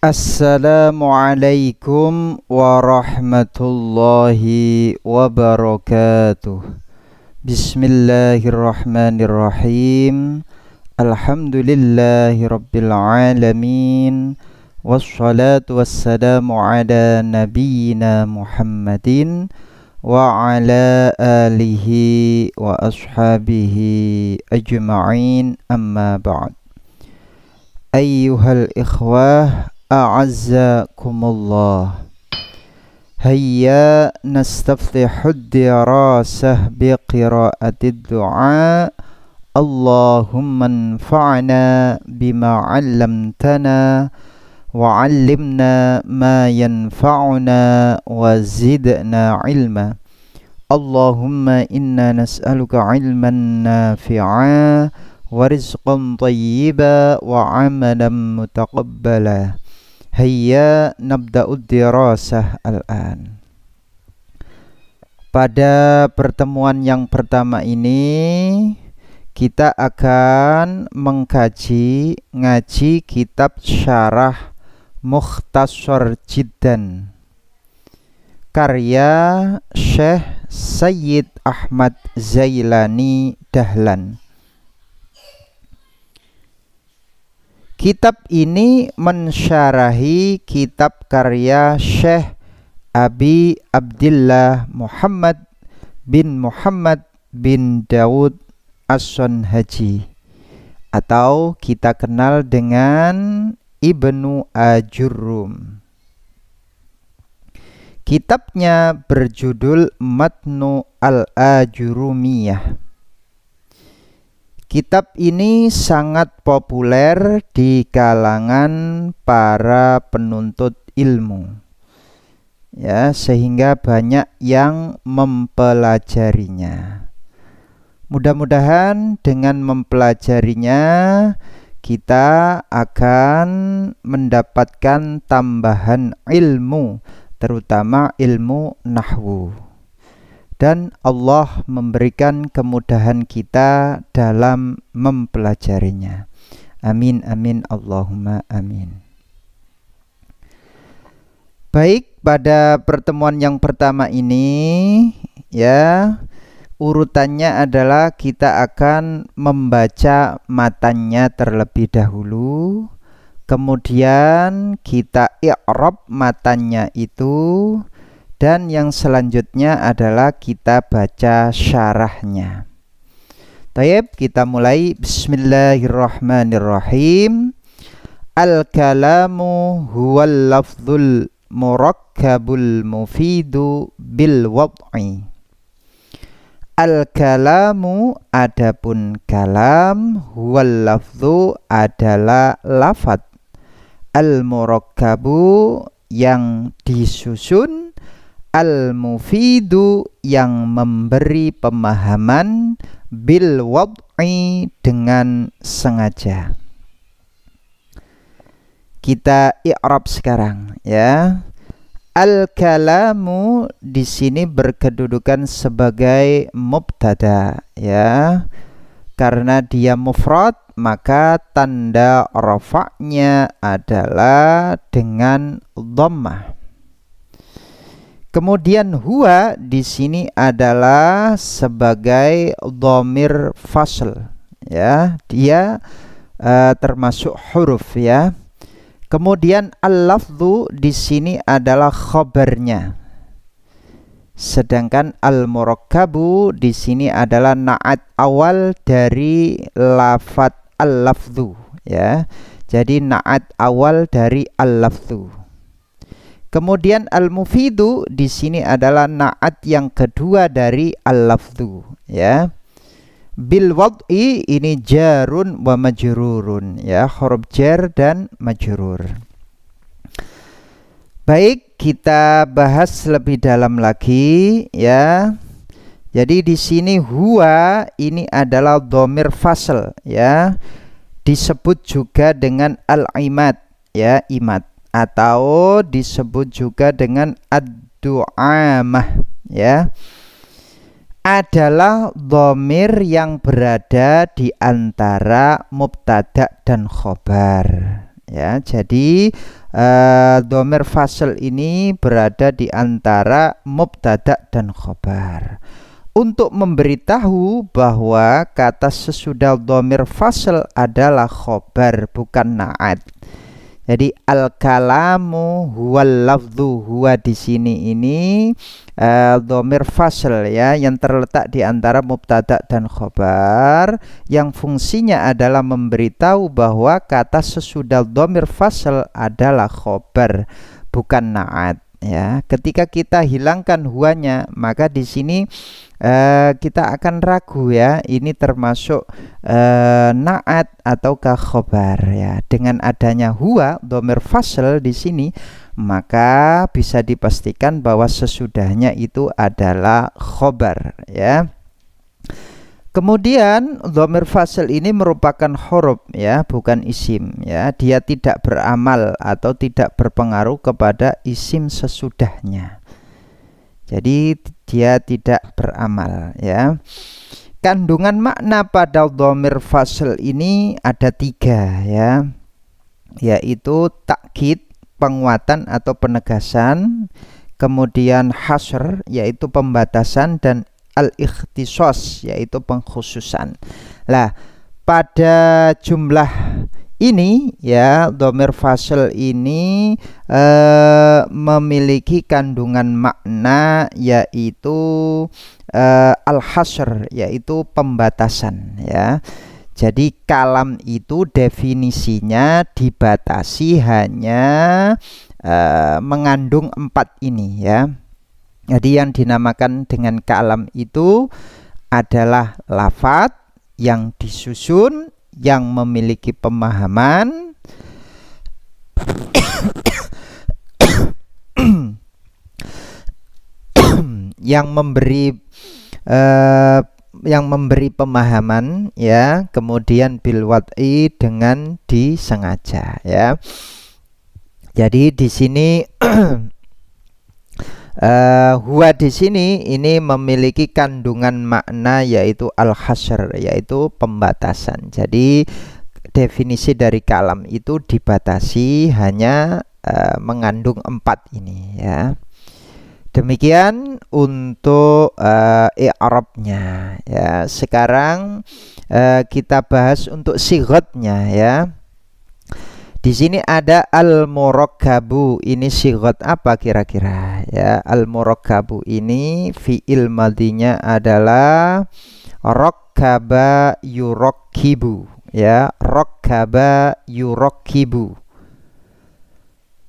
Assalamualaikum warahmatullahi wabarakatuh. Bismillahirrahmanirrahim. Alhamdulillahi rabbil alamin. Wassalatu wassalamu ala nabiyyina Muhammadin wa ala alihi wa ashabihi ajma'in, amma ba'd. Ayyuhal ikhwah, a'azzakumullah. Hayya nastaftihud dirasah biqira'atid du'a. Allahumma anfa'na bima 'allamtana wa 'allimna ma yanfa'una wa zidna 'ilma. Allahumma inna nas'aluka 'ilman nafi'a wa rizqan thayyiba wa 'amalan mutaqabbala. Hayya nabda'ud dirasah al-an. Pada pertemuan yang pertama ini kita akan ngaji kitab Syarah Mukhtasar Jiddan karya Syekh Sayyid Ahmad Zailani Dahlan. Kitab ini mensyarahi kitab karya Syekh Abi Abdillah Muhammad bin Daud As-Sonhaji, atau kita kenal dengan Ibnu Ajurrum. Kitabnya berjudul Matnu Al-Ajurumiyah. Kitab ini sangat populer di kalangan para penuntut ilmu, ya, sehingga banyak yang mempelajarinya. Mudah-mudahan dengan mempelajarinya kita akan mendapatkan tambahan ilmu, terutama ilmu nahwu, dan Allah memberikan kemudahan kita dalam mempelajarinya. Amin amin Allahumma amin. Baik, pada pertemuan yang pertama ini, ya, urutannya adalah kita akan membaca matannya terlebih dahulu, kemudian kita i'rab matannya itu, dan yang selanjutnya adalah kita baca syarahnya. Taib, kita mulai. Bismillahirrahmanirrahim. Al-kalamu huwal lafzul murakkabul mufidu bil wad'i. Al-kalamu, adapun kalam, huwal lafzu, adalah lafad, al-murakkabu, yang disusun, al-mufidu, yang memberi pemahaman, bil wad'i, dengan sengaja. Kita i'rab sekarang, ya. Al-kalamu di sini berkedudukan sebagai mubtada, ya. Karena dia mufrad, maka tanda rafa'nya adalah dengan dhammah. Kemudian huwa di sini adalah sebagai dhamir fasl, ya. Dia termasuk huruf, ya. Kemudian al-lafzu di sini adalah khabarnya. Sedangkan al-murakkabu di sini adalah na'at awal dari lafad al-lafzu, ya. Jadi na'at awal dari al-lafzu. Kemudian al-mufidu di sini adalah na'at yang kedua dari al-lafzu, ya. Bil wad'i ini jarun wa majrurun, ya, huruf jar dan majrur. Baik, kita bahas lebih dalam lagi, ya. Jadi di sini huwa ini adalah dhamir fasl, ya. Disebut juga dengan al-imad, ya, imad, atau disebut juga dengan ad-du'amah, ya. adalah dhamir yang berada di antara mubtada dan khobar, ya. Jadi dhamir fasl ini berada di antara mubtada dan khobar untuk memberitahu bahwa kata sesudah dhamir fasl adalah khobar, bukan na'at. Jadi al-kalamu huwal lafdhu, huwa di sini ini dhamir fasl ya, yang terletak di antara mubtada dan khobar, yang fungsinya adalah memberitahu bahwa kata sesudah dhamir fasl adalah khobar, bukan na'at ya. Ketika kita hilangkan huwanya, maka di sini kita akan ragu ya, ini termasuk na'at ataukah khobar ya. Dengan adanya huwa dhamir fasl di sini, maka bisa dipastikan bahwa sesudahnya itu adalah khobar ya. Kemudian dhamir fasl ini merupakan huruf ya, bukan isim ya. Dia tidak beramal atau tidak berpengaruh kepada isim sesudahnya. Jadi dia tidak beramal ya. Kandungan makna pada dhamir fasl ini ada 3 ya, yaitu takkid, penguatan atau penegasan, kemudian hasr, yaitu pembatasan, dan al-ikhtisas, yaitu pengkhususan. Lah, pada jumlah ini ya, dhamir fasl ini memiliki kandungan makna, yaitu al-hasr, yaitu pembatasan ya. Jadi kalam itu definisinya dibatasi hanya mengandung 4 ini ya. Jadi yang dinamakan dengan kalam itu adalah lafadz yang disusun, yang memiliki pemahaman, yang memberi pemahaman ya, kemudian bil wad'i, dengan disengaja ya. Jadi di sini huwa di sini ini memiliki kandungan makna, yaitu al-hasr, yaitu pembatasan. Jadi definisi dari kalam itu dibatasi hanya mengandung 4 ini ya. Demikian untuk i'rabnya ya. Sekarang kita bahas untuk sighatnya ya. Di sini ada al-murakkabu. Ini sighat apa kira-kira ya? Al-murakkabu ini fi'il madinya adalah rakkaba yurakkibu ya. Rakkaba yurakkibu.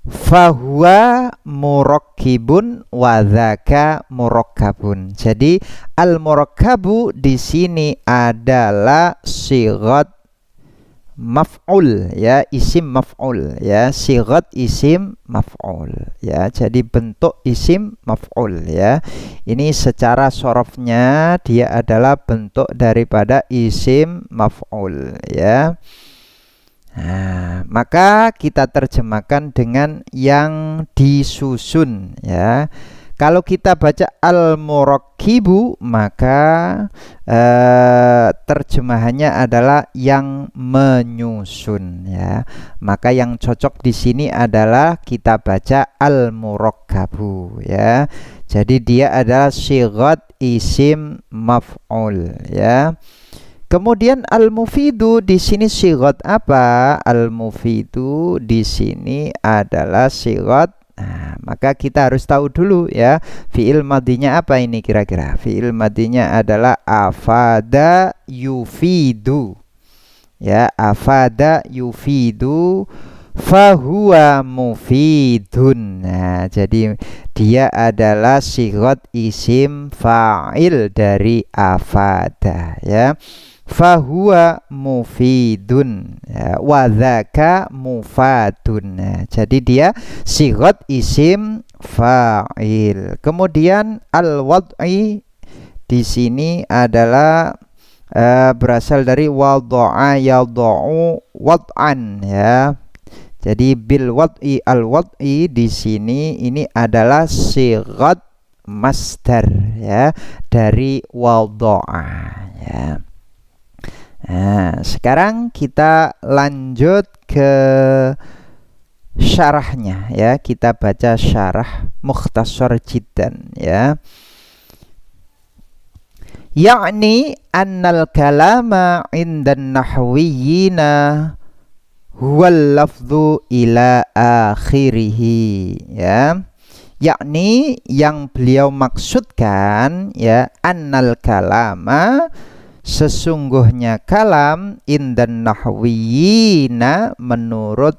Fahuwa murakkibun wa dzaka murakkabun. Jadi al-murakkabu di sini adalah sighat maf'ul ya, isim maf'ul ya, sighat isim maf'ul ya. Jadi bentuk isim maf'ul ya. Ini secara sorofnya dia adalah bentuk daripada isim maf'ul ya. Nah, maka kita terjemahkan dengan yang disusun ya. Kalau kita baca al-murakkibu, maka terjemahannya adalah yang menyusun ya. Maka yang cocok di sini adalah kita baca al-murakkabu ya. Jadi dia adalah sighat isim maf'ul ya. Kemudian al-mufidu di sini sighat apa? Al-mufidu di sini adalah sighat. Nah, maka kita harus tahu dulu ya, fi'il madinya apa ini kira-kira? Fi'il madinya adalah afada yufidu. Ya, afada yufidu, fahuwa mufidun. Nah, jadi dia adalah sighat isim fa'il dari afada ya. Fahuwa mufidun ya, wa dzaka mufadun. Nah, jadi dia sighat isim fa'il. Kemudian al-wad'i di sini adalah berasal dari wadha'a yadha'u wad'an ya. Jadi bil wad'i, al-wad'i di sini ini adalah sighat masdar ya, dari wadha'a ya. Nah, sekarang kita lanjut ke syarahnya ya, kita baca syarah Mukhtasar Jiddan ya. Yakni annal kalama indan nahwiyina huwal lafdhu ila akhirih ya. Yakni yang beliau maksudkan ya, annal kalama sesungguhnya kalam indan nahwiyina menurut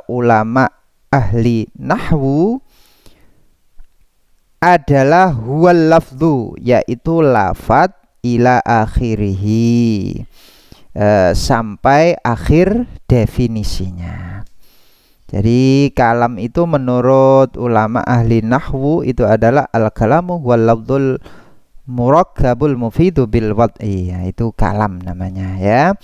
ulama ahli nahwu adalah huwal lafdhu, yaitu lafad ila akhirihi, sampai akhir definisinya. Jadi kalam itu menurut ulama ahli nahwu itu adalah al-kalamu wal lafdzul murakkabul mufidu bil wad'i, itu kalam namanya ya.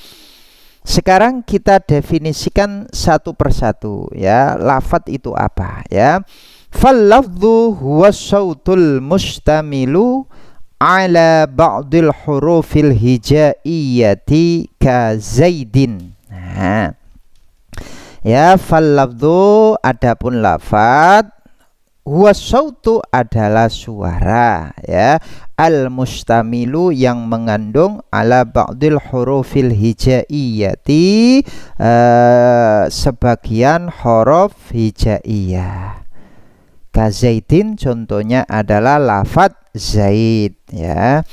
Sekarang kita definisikan satu persatu ya, lafad itu apa ya. Fal lafdhu huwa sautul mustamilu ala ba'dil hurufil hijaiyati ka zaidin. Nah, ya, fal lafdhu adapun lafad, huwa sautu adalah suara ya, al mustamilu yang mengandung ala ba'dil hurufil hijaiyati, sebagian huruf hijaiyah. Kazaidin contohnya adalah lafad zaid ya.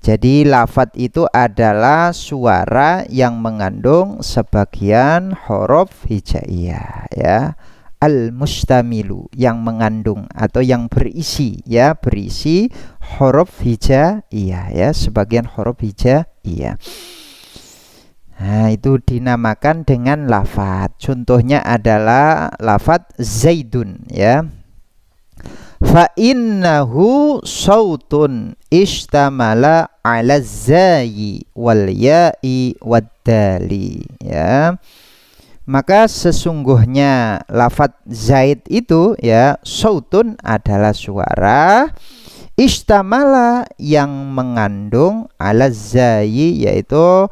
Jadi lafad itu adalah suara yang mengandung sebagian huruf hijaiyah ya. Al mustamilu yang mengandung atau yang berisi ya, berisi huruf hijaiyah ya, sebagian huruf hijaiyah. Nah, itu dinamakan dengan lafad. Contohnya adalah lafad zaidun ya. Fa innahu sautun istamala ala zayi wal ya'i wad dali ya. Maka sesungguhnya lafad zaid itu ya, sautun adalah suara, istamala yang mengandung ala zayi yaitu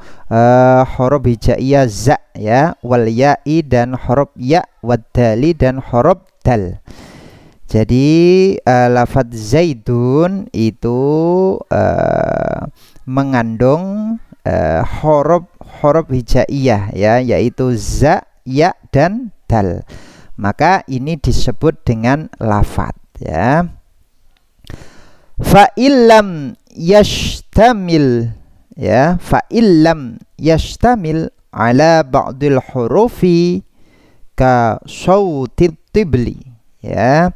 huruf hijaiyah za ya, wal ya'i dan huruf ya, wad dali dan huruf dal. Jadi lafad zaidun itu mengandung huruf hijaiyah ya, yaitu za, ya dan dal. Maka ini disebut dengan lafad ya. Fa illam yashtamil ya, fa illam yashtamil ala ba'dil hurufi ka sautit tibli ya.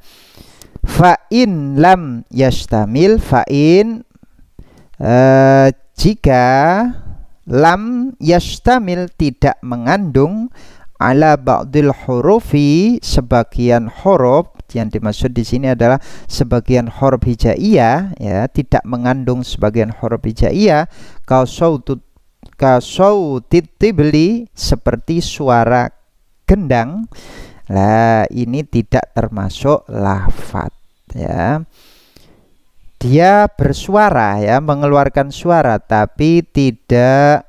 Fa in lam yashtamil, fa in jika lam yashtamil tidak mengandung ala ba'dil hurufi sebagian huruf, yang dimaksud di sini adalah sebagian huruf hijaiyah ya, tidak mengandung sebagian huruf hijaiyah, ka sautit tibli seperti suara gendang. Lah ini tidak termasuk lafad ya. Dia bersuara ya, mengeluarkan suara tapi tidak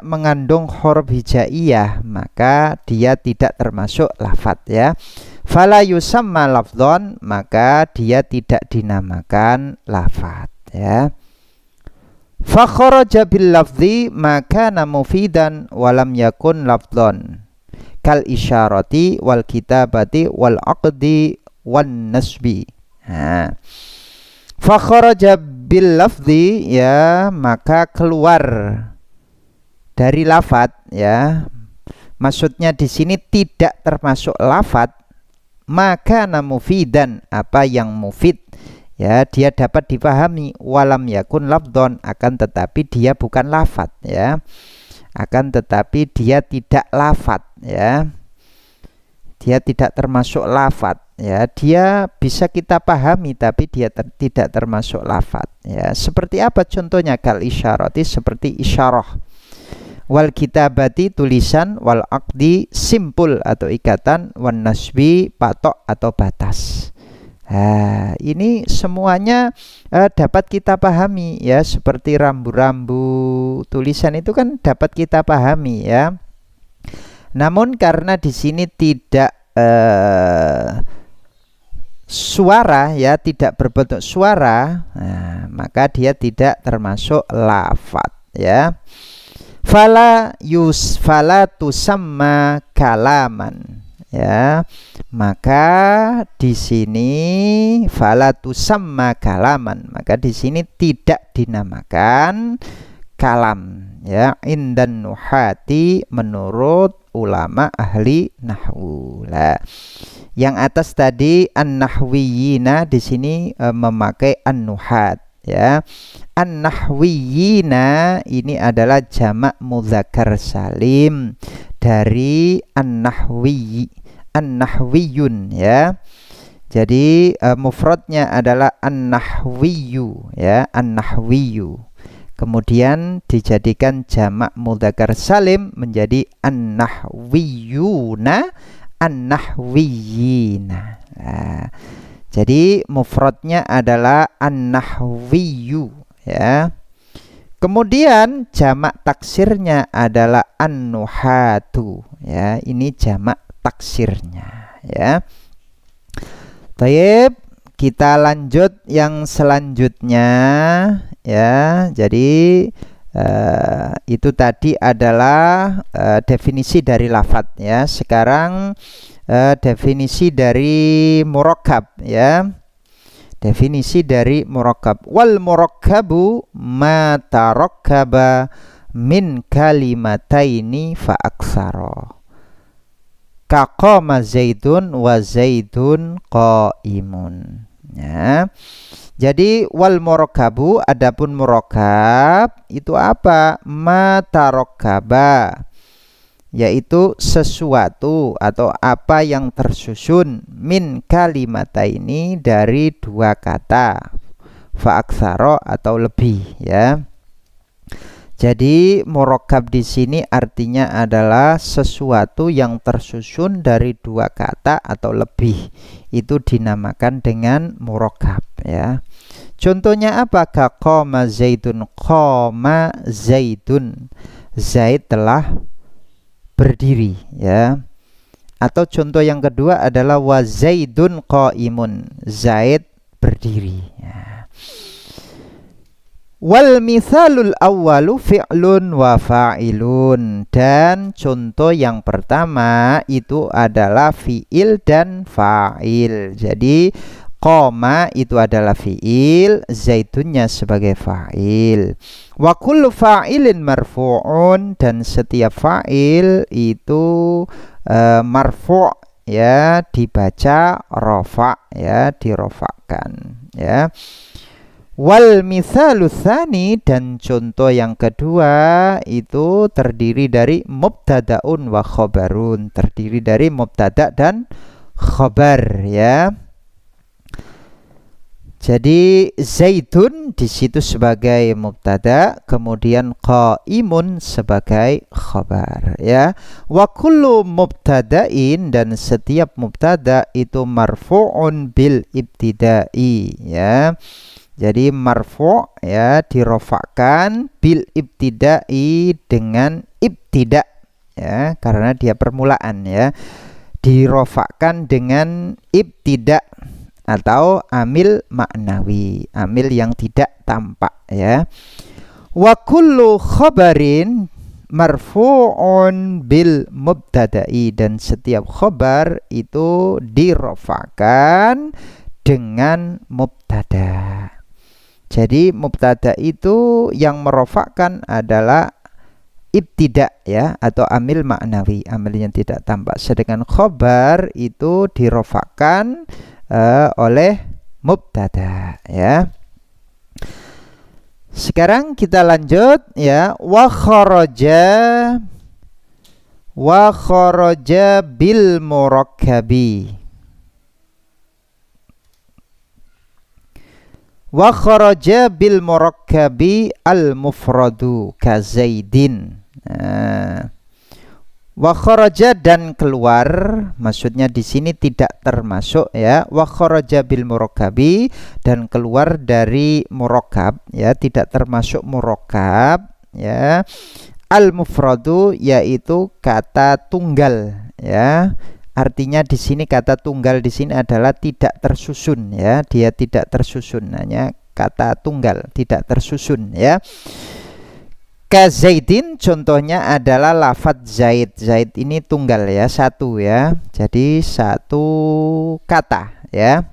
mengandung huruf hijaiyah, maka dia tidak termasuk lafad ya. Fala yusamma lafdzon, maka dia tidak dinamakan lafad ya. Fa kharaja bil lafzi maka mufidan walam yakun lafdzon kal isyarati wal kitabati wal aqdi wan nasbi. Nah, fa kharaja bil lafzi ya, maka keluar dari lafad ya. Maksudnya di sini tidak termasuk lafad, maka mufidan apa yang mufid ya, dia dapat dipahami, walam yakun lafdzon akan tetapi dia bukan lafad ya, akan tetapi dia tidak lafad ya, dia tidak termasuk lafad ya, dia bisa kita pahami tapi dia tidak termasuk lafad ya. Seperti apa contohnya? Kal isyarati, seperti isyarah, wal kitabati tulisan, wal aqdi simpul atau ikatan, wan nasbi patok atau batas. Nah, ini semuanya dapat kita pahami ya, seperti rambu-rambu tulisan itu kan dapat kita pahami ya. Namun karena di sini tidak suara ya, tidak berbentuk suara, nah, maka dia tidak termasuk lafat ya. Fala tusamma kalaman ya, maka di sini fala tusamma kalaman, maka di sini tidak dinamakan kalam ya, indan nuhati, menurut ulama ahli nahwu. Lah, yang atas tadi an-nahwiyina, di sini memakai an-nuhat ya. An-nahwiyina ini adalah jamak mudzakkar salim dari an-nahwi, an-nahwiyun ya. Jadi mufradnya adalah an-nahwiyu ya, an-nahwiyu. Kemudian dijadikan jamak mudzakkar salim menjadi an-nahwiyuna, an-nahwiyina. Nah, jadi mufradnya adalah an-nahwiyu ya. Kemudian jamak taksirnya adalah an-nuhatu ya. Ini jamak taksirnya ya. Baik, kita lanjut yang selanjutnya ya. Jadi itu tadi adalah definisi dari lafadz ya. Sekarang definisi dari murakkab ya. Definisi dari murakkab. Wal murakkabu ma tarakkaba min kalimataini fa aktsara. Kaqama zaidun wa zaidun qaimun ya. Jadi wal murakkabu, adapun murakkab itu apa? Ma tarakkaba, yaitu sesuatu atau apa yang tersusun min kalimataini, dari dua kata, fa aktsara atau lebih ya. Jadi murakkab di sini artinya adalah sesuatu yang tersusun dari dua kata atau lebih, itu dinamakan dengan murakkab ya. Contohnya apa? Qama zaidun, qama zaidun, Zaid telah berdiri ya. Atau contoh yang kedua adalah wa zaidun qaimun, Zaid berdiri ya. Wal mithalul awwalu fi'lun wa fa'ilun, dan contoh yang pertama itu adalah fi'il dan fa'il. Jadi qoma itu adalah fi'il, zaidunnya sebagai fa'il. Wa kullu fa'ilin marfu'un, dan setiap fa'il itu marfu' ya, dibaca rafa' ya, dirofakkan ya. Wal mithalu tsani, dan contoh yang kedua itu terdiri dari mubtadaun wa khobarun, terdiri dari mubtada dan khobar ya. Jadi zaidun di situ sebagai mubtada, kemudian qaimun sebagai khabar ya. Wa kullu mubtada'in, dan setiap mubtada itu marfu'un bil ibtida'i ya. Jadi marfu' ya, dirofakkan bil ibtida'i, dengan ibtida ya, karena dia permulaan ya. Dirofakkan dengan ibtida atau amil maknawi, amil yang tidak tampak ya. Wa kullu khabarin marfu'un bil mubtada'i, dan setiap khabar itu dirofakkan dengan mubtada. Jadi mubtada itu yang merofakkan adalah ibtida ya, atau amil maknawi, amil yang tidak tampak. Sedangkan khobar itu dirofakkan oleh mubtada ya. Sekarang kita lanjut ya. Wa kharaja bil murakkabi. Wa kharaja bil murakkabi al mufradu ka zaidin. Wa kharaja, dan keluar, maksudnya di sini tidak termasuk ya. Wa kharaja bil murakkabi, dan keluar dari murakkab ya, tidak termasuk murakkab ya. Al-mufradu yaitu kata tunggal ya. Artinya di sini kata tunggal di sini adalah tidak tersusun ya. Dia tidak tersusun, hanya kata tunggal, tidak tersusun ya. Ka Zaidin contohnya adalah lafadz Zaid. Zaid ini tunggal ya, satu ya. Jadi satu kata ya.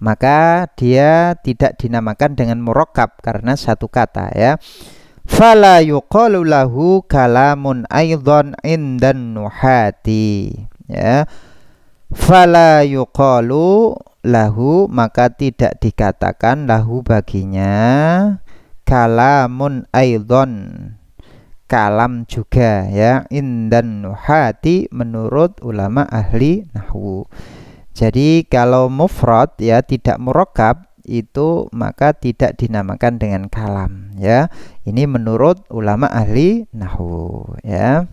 Maka dia tidak dinamakan dengan murakkab karena satu kata ya. Fala yuqalu lahu kalamun aidan indan nuhati ya. Fala yuqalu lahu, maka tidak dikatakan lahu baginya kalamun aidan, kalam juga ya, indan nuhati menurut ulama ahli nahwu. Jadi kalau mufrad ya tidak murakkab itu maka tidak dinamakan dengan kalam ya. Ini menurut ulama ahli nahwu ya.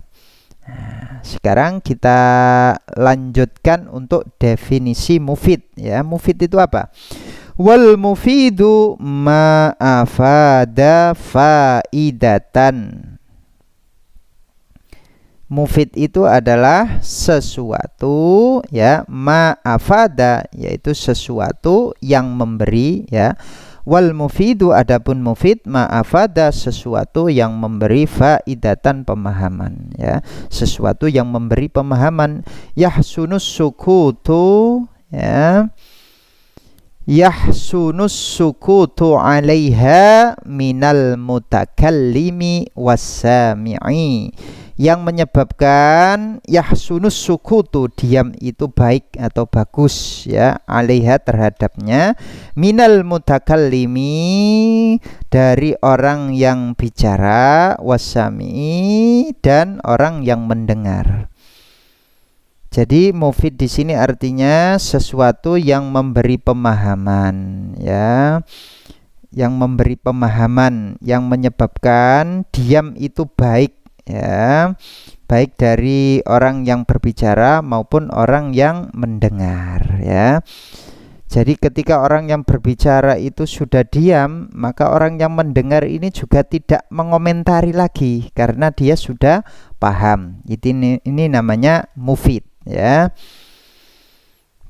Nah, sekarang kita lanjutkan untuk definisi mufid ya. Mufid itu apa? Wal mufidu ma afada faidatan. Mufid itu adalah sesuatu ya, ma'afada yaitu sesuatu yang memberi ya. Wal mufidu adapun mufid ma'afada sesuatu yang memberi faidatan pemahaman ya. Sesuatu yang memberi pemahaman. Yahsunus sukutu ya. Yahsunus sukutu 'alaiha minal mutakallimi wassami'i. Yang menyebabkan yahsunus sukutu diam itu baik atau bagus ya, 'alaiha terhadapnya, minal mutakallimi dari orang yang bicara, wassami dan orang yang mendengar. Jadi mufid di sini artinya sesuatu yang memberi pemahaman ya. Yang memberi pemahaman yang menyebabkan diam itu baik ya, baik dari orang yang berbicara maupun orang yang mendengar ya. Jadi ketika orang yang berbicara itu sudah diam, maka orang yang mendengar ini juga tidak mengomentari lagi karena dia sudah paham. Ini namanya mufid ya.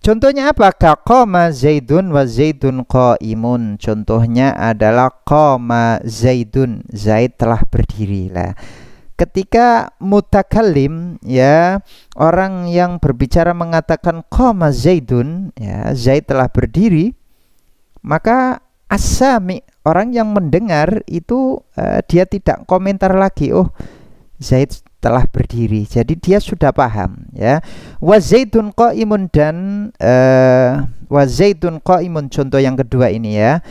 Contohnya apa? Qama Zaidun wa Zaidun qaimun. Contohnya adalah qama Zaidun, Zaid telah berdiri lah. Ketika mutakallim ya, orang yang berbicara mengatakan qama Zaidun ya, Zaid telah berdiri, maka as-sami, orang yang mendengar itu dia tidak komentar lagi, oh Zaid telah berdiri, jadi dia sudah paham ya. Wa Zaidun qaimun dan wa Zaidun qaimun contoh yang kedua ini ya,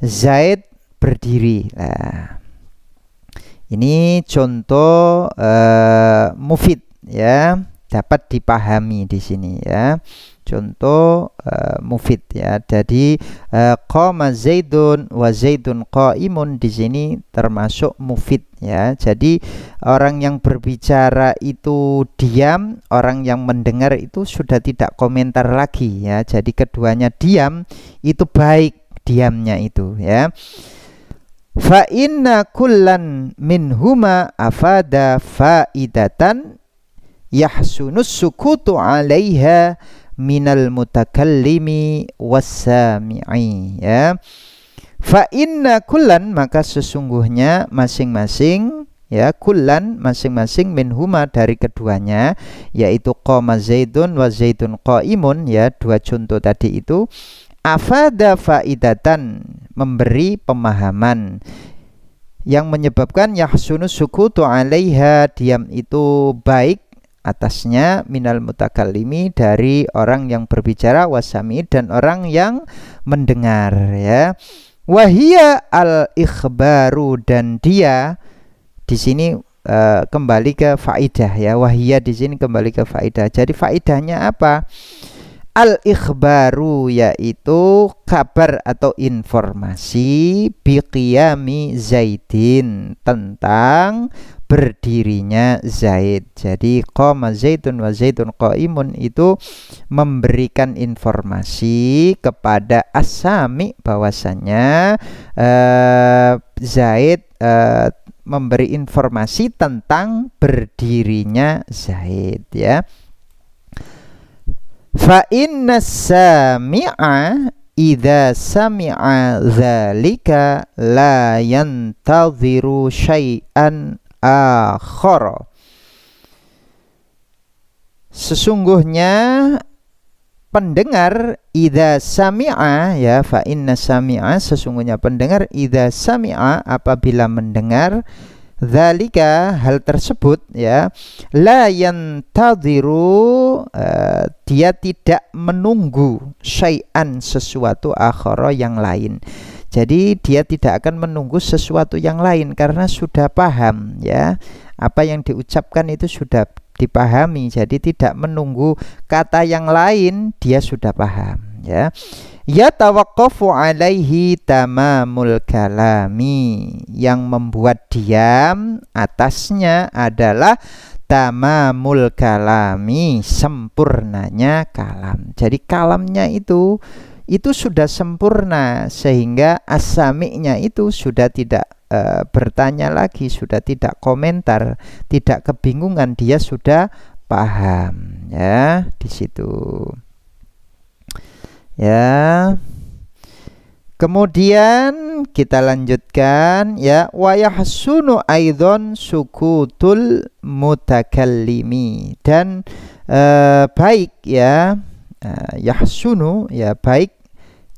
Zaid berdiri. Nah, ini contoh mufid ya, dapat dipahami di sini ya. Contoh mufid ya. Jadi qama Zaidun wa Zaidun qaimun di sini termasuk mufid ya. Jadi orang yang berbicara itu diam, orang yang mendengar itu sudah tidak komentar lagi ya. Jadi keduanya diam, itu baik diamnya itu ya. Fa inna kullan minhuma afada faidatan yahsunus sukutu 'alaiha minal mutakallimi wassami'i ya. Fa inna kullan, maka sesungguhnya masing-masing ya, kullan masing-masing minhuma dari keduanya, yaitu qama Zaidun wa Zaidun qaimun ya, dua contoh tadi itu, afada faidatan memberi pemahaman yang menyebabkan yahsunus sukutu 'alaiha diam itu baik atasnya, minal mutakallimi dari orang yang berbicara, wasami dan orang yang mendengar ya. Wahia al-ikhbaru, dan dia di sini kembali ke faidah ya. Wahia di sini kembali ke faidah. Jadi faidahnya apa? Al-ikhbaru yaitu kabar atau informasi biqiyami Zaidin, tentang berdirinya Zaid. Jadi qama Zaidun wa Zaidun qaimun itu memberikan informasi kepada as-sami bahwasanya Zaid memberi informasi tentang berdirinya Zaid, ya. Fa inna sami'a idza sami'a dzalika la yantadhiru syai'an akhara. Sesungguhnya pendengar idza sami'a, ya, fa inna sami'a, sesungguhnya pendengar idza sami'a, apabila mendengar, dzalika, hal tersebut, ya, la yantadhiru, dia tidak menunggu syai'an, sesuatu, akhara, yang lain. Jadi dia tidak akan menunggu sesuatu yang lain karena sudah paham, ya, apa yang diucapkan itu sudah dipahami. Jadi tidak menunggu kata yang lain, dia sudah paham, ya. Ya tawaqqafu alaihi tamamul kalami, yang membuat diam atasnya adalah tamamul kalami, sempurnanya kalam. Jadi kalamnya itu sudah sempurna, sehingga as-sami'nya itu sudah tidak bertanya lagi, sudah tidak komentar, tidak kebingungan, dia sudah paham, ya, di situ. Ya. Kemudian kita lanjutkan, ya, wa yahsunu aidzon sukutul mutakallimi, dan baik, ya, yahsunu, ya, baik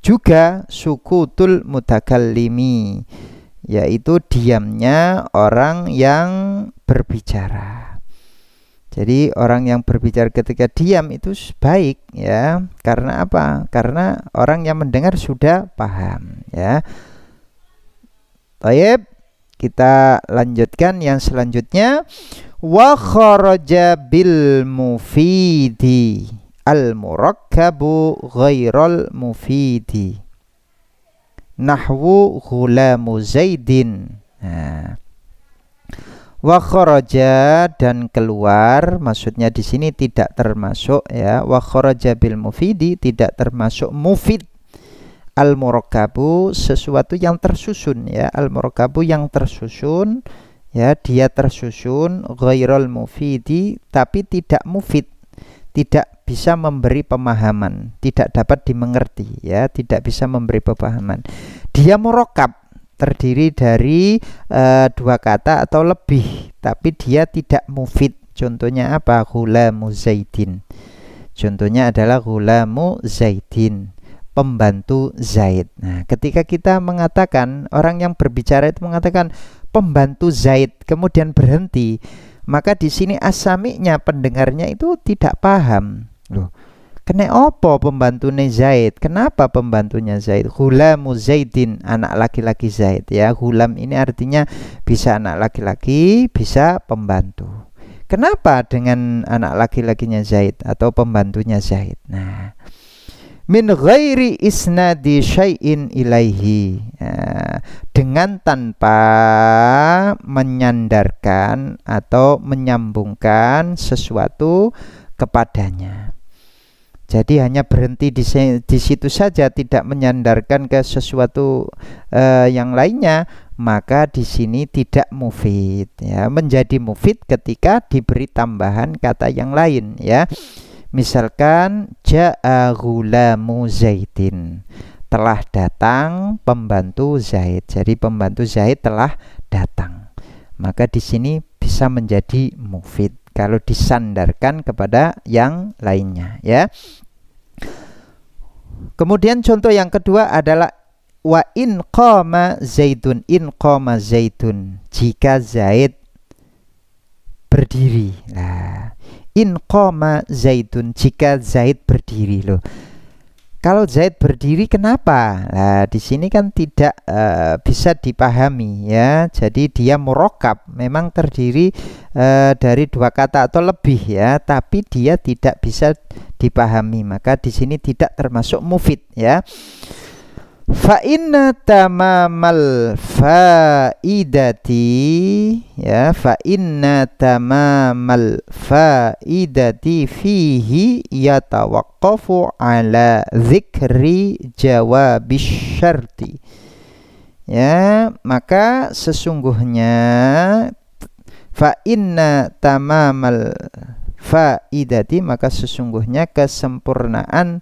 juga sukutul mutakallimi, yaitu diamnya orang yang berbicara. Jadi orang yang berbicara ketika diam itu baik, ya. Karena apa? Karena orang yang mendengar sudah paham, ya. Baik, kita lanjutkan yang selanjutnya. Wa kharaja bil mufidi al murakkabu ghairal mufidi nahwu ghulamu zaidin. Nah, wa kharaja, dan keluar, maksudnya di sini tidak termasuk, ya, wa kharaja bil mufidi tidak termasuk mufid. Al murakkabu, sesuatu yang tersusun, ya, al murakkabu yang tersusun, ya, dia tersusun, ghairal mufidi, tapi tidak mufid, tidak bisa memberi pemahaman, tidak dapat dimengerti, ya, tidak bisa memberi pemahaman. Dia murakkab, terdiri dari dua kata atau lebih, tapi dia tidak mufid. Contohnya apa? Ghulamu zaidin. Contohnya adalah ghulamu zaidin, pembantu Zaid. Nah, ketika kita mengatakan, orang yang berbicara itu mengatakan pembantu Zaid, kemudian berhenti, maka di sini as-sami'nya, pendengarnya itu tidak paham. Loh, kena opo pembantune Zaid? Kenapa pembantunya Zaid? Ghulamu Zaidin, anak laki-laki Zaid, ya. Ghulam ini artinya bisa anak laki-laki, bisa pembantu. Kenapa dengan anak laki-lakinya Zaid atau pembantunya Zaid? Nah, min ghairi isnadi syai'in ilaihi, ya, dengan tanpa menyandarkan atau menyambungkan sesuatu kepadanya. Jadi hanya berhenti di situ saja, tidak menyandarkan ke sesuatu yang lainnya, maka di sini tidak mufid, ya. Menjadi mufid ketika diberi tambahan kata yang lain, ya. Misalkan ja'a ghulamu zaidin, telah datang pembantu Zaid. Jadi pembantu Zaid telah datang. Maka di sini bisa menjadi mufid kalau disandarkan kepada yang lainnya, ya. Kemudian contoh yang kedua adalah wa in qama zaidun, in qama zaidun, jika Zaid berdiri. Nah, in qama zaidun, jika Zaid berdiri. Loh, kalau Zaid berdiri kenapa? Nah, di sini kan tidak bisa dipahami, ya. Jadi dia murakkab, memang terdiri dari dua kata atau lebih, ya, tapi dia tidak bisa dipahami, maka di sini tidak termasuk mufid, ya. Fa inna tamamal faidati, ya, fa inna tamamal faidati fihi yatawaqqafu ala dzikri jawabis syarti, ya, maka sesungguhnya fa inna tamamal faidati, maka sesungguhnya kesempurnaan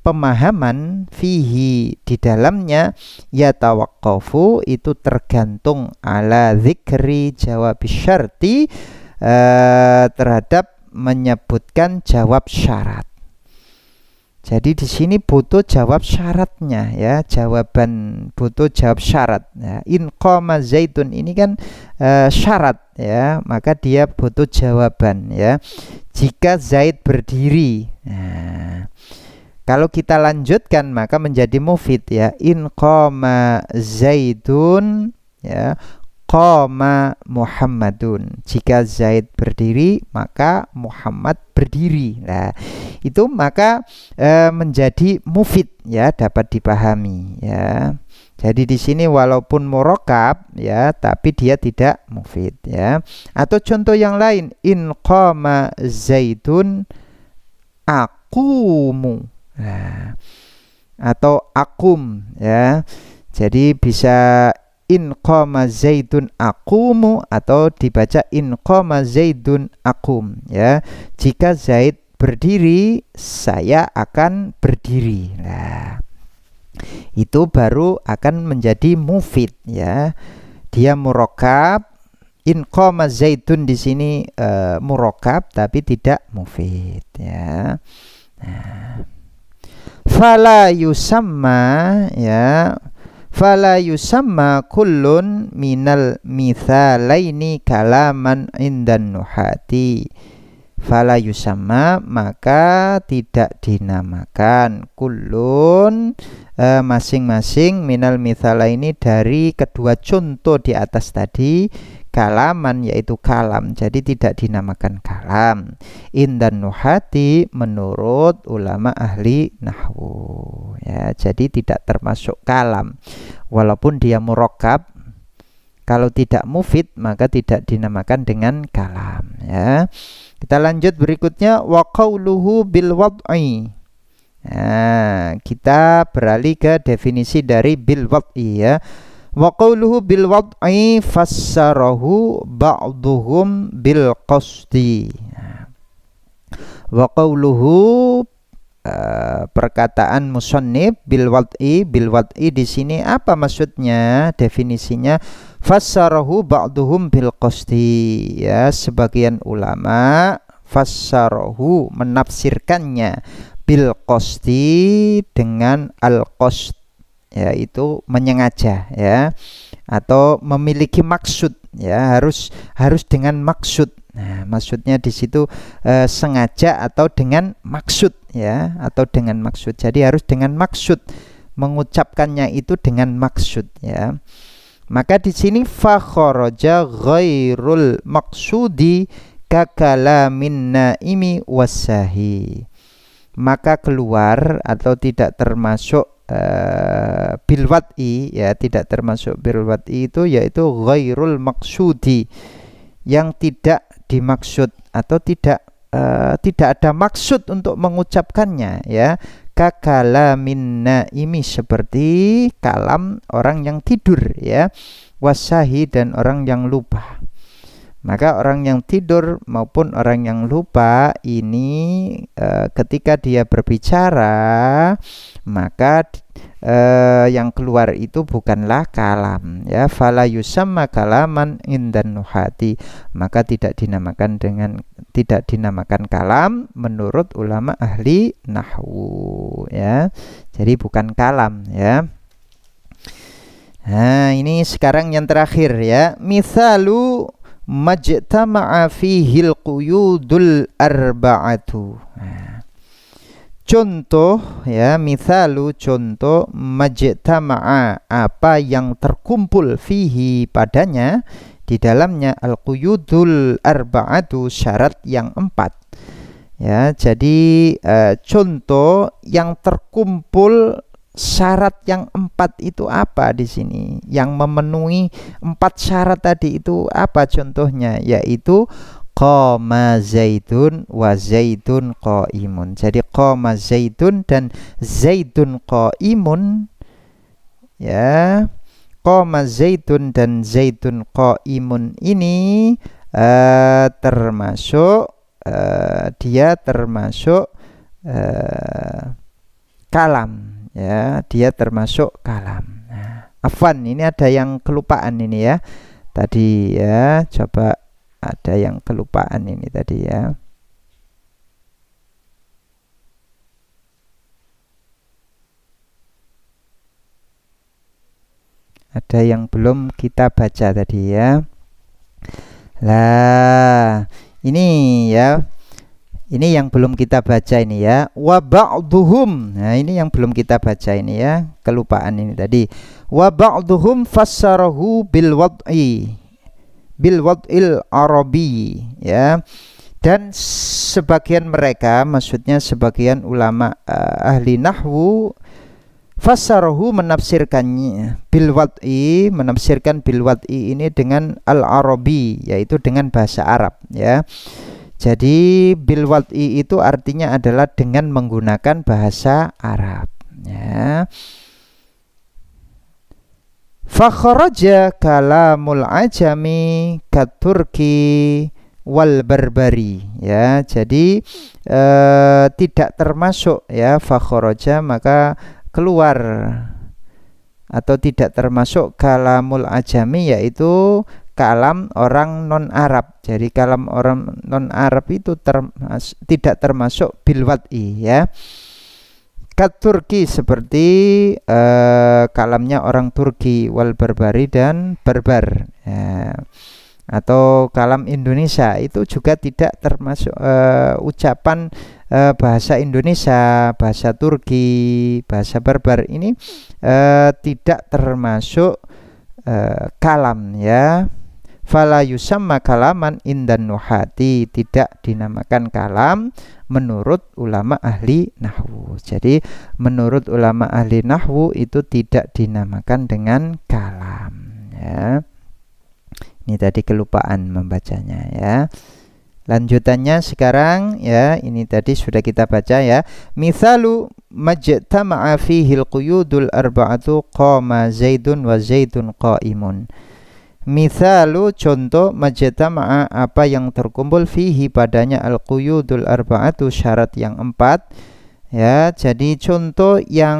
pemahaman fihi di dalamnya yatawaqqafu itu tergantung ala dzikri jawab syarti, terhadap menyebutkan jawab syarat. Jadi di sini butuh jawab syaratnya ya, jawaban butuh jawab syarat. Ya. In qama zaitun ini kan syarat ya, maka dia butuh jawaban ya. Jika Zaid berdiri. Nah, kalau kita lanjutkan maka menjadi mufid ya. In qama zaidun ya, qama Muhammadun. Jika Zaid berdiri maka Muhammad berdiri. Nah, itu maka menjadi mufid ya, dapat dipahami ya. Jadi di sini walaupun murakkab ya, tapi dia tidak mufid ya. Atau contoh yang lain, in qama zaidun aqumu. Nah, atau akum ya. Jadi bisa in qama zaidun aqumu atau dibaca in qama zaidun aqum ya. Jika Zaid berdiri, saya akan berdiri. Nah, itu baru akan menjadi mufid ya. Dia murakkab. In qama zaidun di sini murakkab tapi tidak mufid ya. Nah, fala yusamma ya, fala yusamma kullun minal mithalaini kalaman indan nuhati. Fala yusamma, maka tidak dinamakan kullun masing-masing minal mithalaini dari kedua contoh di atas tadi kalaman, yaitu kalam. Jadi tidak dinamakan kalam indan nuhati menurut ulama ahli nahwu ya. Jadi tidak termasuk kalam walaupun dia murakkab. Kalau tidak mufid maka tidak dinamakan dengan kalam ya. Kita lanjut berikutnya, wa qauluhu bil wad'i. Nah, kita beralih ke definisi dari bil wad'i ya. Wa qawluhu bil wad'i fassarahu ba'duhum bil qasdi. Wa qawluhu perkataan musannif bil wad'i di sini apa maksudnya? Definisinya fassarahu ba'duhum bil qasdi ya, sebagian ulama fassarahu menafsirkannya bil qasdi dengan al qasd, yaitu menyengaja ya, atau memiliki maksud ya, harus dengan maksud. Nah, maksudnya di situ sengaja atau dengan maksud ya, atau dengan maksud. Jadi harus dengan maksud, mengucapkannya itu dengan maksud ya. Maka di sini fa kharaja ghairul maqsudi ka kalamin naimi wasahi. Maka keluar atau tidak termasuk bil wad'i ya, tidak termasuk bil wad'i itu yaitu ghairul maqsudi, yang tidak dimaksud atau tidak ada maksud untuk mengucapkannya ya. Kakalamin naimi, seperti kalam orang yang tidur ya, wasahi dan orang yang lupa. Maka orang yang tidur maupun orang yang lupa ini ketika dia berbicara maka yang keluar itu bukanlah kalam ya. Fala yusamma kalaman indan nuhati, maka tidak dinamakan kalam menurut ulama ahli nahwu ya. Jadi bukan kalam ya. Nah, ini sekarang yang terakhir ya. Mithalu majtama'a fihil quyudul arba'atu. Nah, contoh ya, mithalu contoh, majtama'a apa yang terkumpul fihi padanya, di dalamnya al quyudul arba'atu syarat yang 4 ya. Jadi contoh yang terkumpul syarat yang 4 itu apa di sini? Yang memenuhi 4 syarat tadi itu apa contohnya? Yaitu qama zaidun wa zaidun qaimun. Jadi qama zaidun dan zaidun qaimun ya. qoma zaitun dan zaitun qaimun ini termasuk dia termasuk kalam, ya, dia termasuk kalam. Nah, afwan, ini ada yang kelupaan ini ya tadi ya, coba ada yang kelupaan ini tadi ya. Ada yang belum kita baca tadi ya. Lah, ini ya. Ini yang belum kita baca ini ya. Wa ba'duhum. Nah, ini yang belum kita baca ini ya. Kelupaan ini tadi. Wa ba'duhum fassarahu bil wad'il arabi ya. Dan sebagian mereka, maksudnya sebagian ulama ahli nahwu, fassarahu menafsirkannya menafsirkan bil wad'i ini dengan al-arabi, yaitu dengan bahasa Arab ya. Jadi bil wad'i itu artinya adalah dengan menggunakan bahasa Arab ya. Fa kharaja kalamul ajami katurki wal barbari ya. Jadi tidak termasuk ya, fa kharaja maka keluar atau tidak termasuk kalamul ajami, yaitu kalam orang non Arab. Jadi kalam orang non Arab itu tidak termasuk bil wad'i ya. Kat Turki seperti kalamnya orang Turki, wal barbari dan barbar ya. Atau kalam Indonesia itu juga tidak termasuk ucapan bahasa Indonesia, bahasa Turki, bahasa barbar ini tidak termasuk kalam ya. Fala yusamma kalaman indan nuhati, tidak dinamakan kalam menurut ulama ahli nahwu. Jadi menurut ulama ahli nahwu itu tidak dinamakan dengan kalam ya. Ini tadi kelupaan membacanya ya. Lanjutannya sekarang ya, ini tadi sudah kita baca ya. Mithalu majtama'a fihi al-quyudul arba'atu qama zaidun wa zaidun qaimun. Mithalu contoh majtama'a apa yang terkumpul fihi padanya al-quyudul arba'atu syarat yang 4 ya. Jadi contoh yang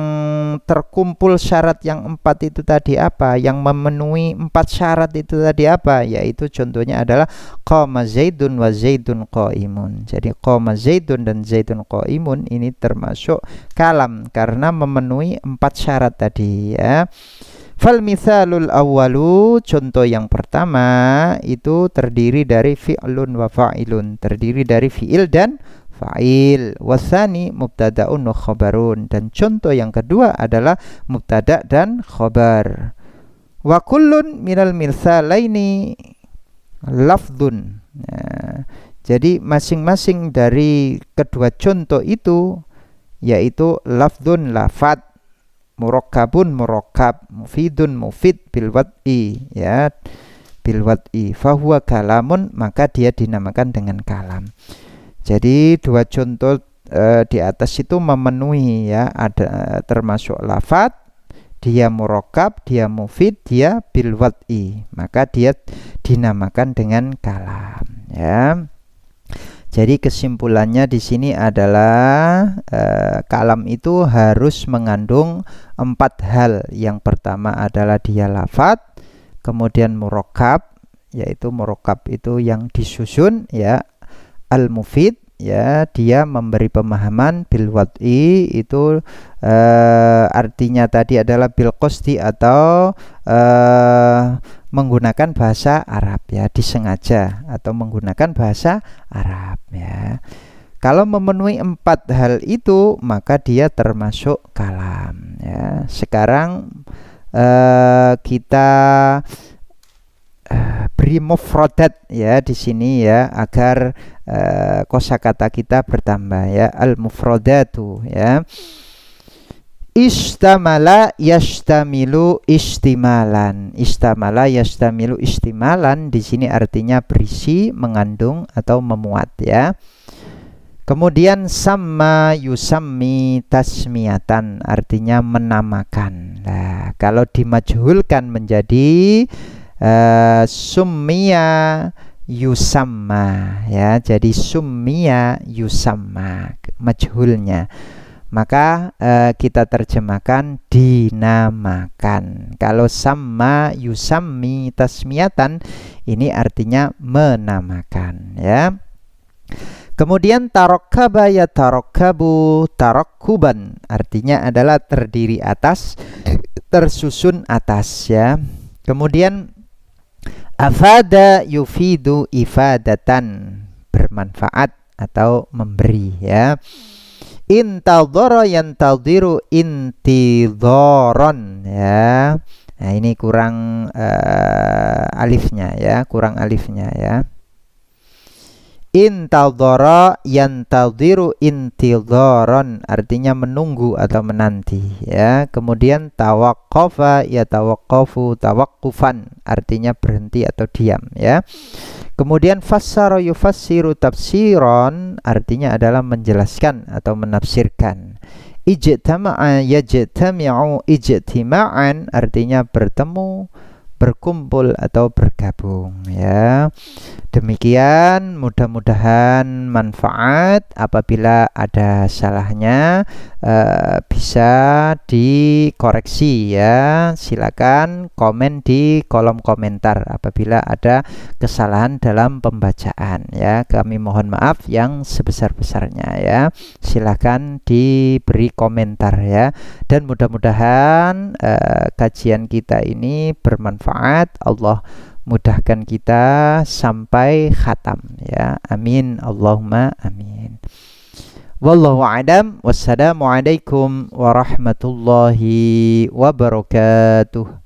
terkumpul syarat yang 4 itu tadi apa? Yang memenuhi 4 syarat itu tadi apa? Yaitu contohnya adalah qama zaidun wa zaidun qaimun. Jadi qama zaidun dan zaidun qaimun ini termasuk kalam karena memenuhi 4 syarat tadi ya. Fal mithalul awwalu, contoh yang pertama itu terdiri dari fi'lun wa fa'ilun, terdiri dari fi'il dan fa'il. Wasani mubtada'un wa khabarun, dan contoh yang kedua adalah mubtada' dan khabar. Wa kullun minal mithalaini lafdun. Nah, jadi masing-masing dari kedua contoh itu yaitu lafdun lafad, murakkabun murakkab, mufidun mufid bil wad'i ya, bil wad'i fahuwa kalamun, maka dia dinamakan dengan kalam. Jadi dua contoh di atas itu memenuhi ya, ada termasuk lafad, dia murakkab, dia mufid, dia bil wad'i, maka dia dinamakan dengan kalam ya. Jadi kesimpulannya di sini adalah kalam itu harus mengandung 4 hal. Yang pertama adalah dia lafad, kemudian murakkab, yaitu murakkab itu yang disusun ya, al-mufid ya, dia memberi pemahaman, bil wad'i itu artinya tadi adalah bil qasdi atau menggunakan bahasa Arab ya, disengaja atau menggunakan bahasa Arab ya. Kalau memenuhi 4 hal itu maka dia termasuk kalam ya. Sekarang kita beri mufradat ya di sini ya, agar kosakata kita bertambah ya. Al mufradatu ya. Istamala yastamilu istimalan. Istamala yastamilu istimalan di sini artinya berisi, mengandung atau memuat ya. Kemudian sama yusammi tasmiyatan, artinya menamakan. Nah, kalau dimajhulkan menjadi summiya yusamma, ya. Jadi summiya yusamma majhulnya. Maka kita terjemahkan dinamakan. Kalau sama yusammi tasmiyatan, ini artinya menamakan, ya. Kemudian tarokkaba ya tarokkabu tarokkuban, artinya adalah terdiri atas, tersusun atas, ya. Kemudian afada yufidu ifadatan, bermanfaat atau memberi, ya. Intadhara yantadhiru intidharon, ya. Nah, ini kurang alifnya, ya, kurang alifnya, ya. Intadhara yantadhiru intidharon, artinya menunggu atau menanti, ya. Kemudian tawaqqafa yatawaqqafu tawaqqufan, artinya berhenti atau diam, ya. Kemudian fassara yufassiru tafsiron, artinya adalah menjelaskan atau menafsirkan. Ijtama'a yajtami'u ijtima'an, artinya bertemu, berkumpul atau bergabung, ya. Demikian, mudah-mudahan manfaat. Apabila ada salahnya bisa dikoreksi, ya. Silakan komen di kolom komentar apabila ada kesalahan dalam pembacaan, ya. Kami mohon maaf yang sebesar-besarnya, ya. Silakan diberi komentar, ya. Dan mudah-mudahan kajian kita ini bermanfaat. Allah mudahkan kita sampai khatam, ya. Amin Allahumma amin. Wallahu a'lam. Wassalamualaikum warahmatullahi wabarakatuh.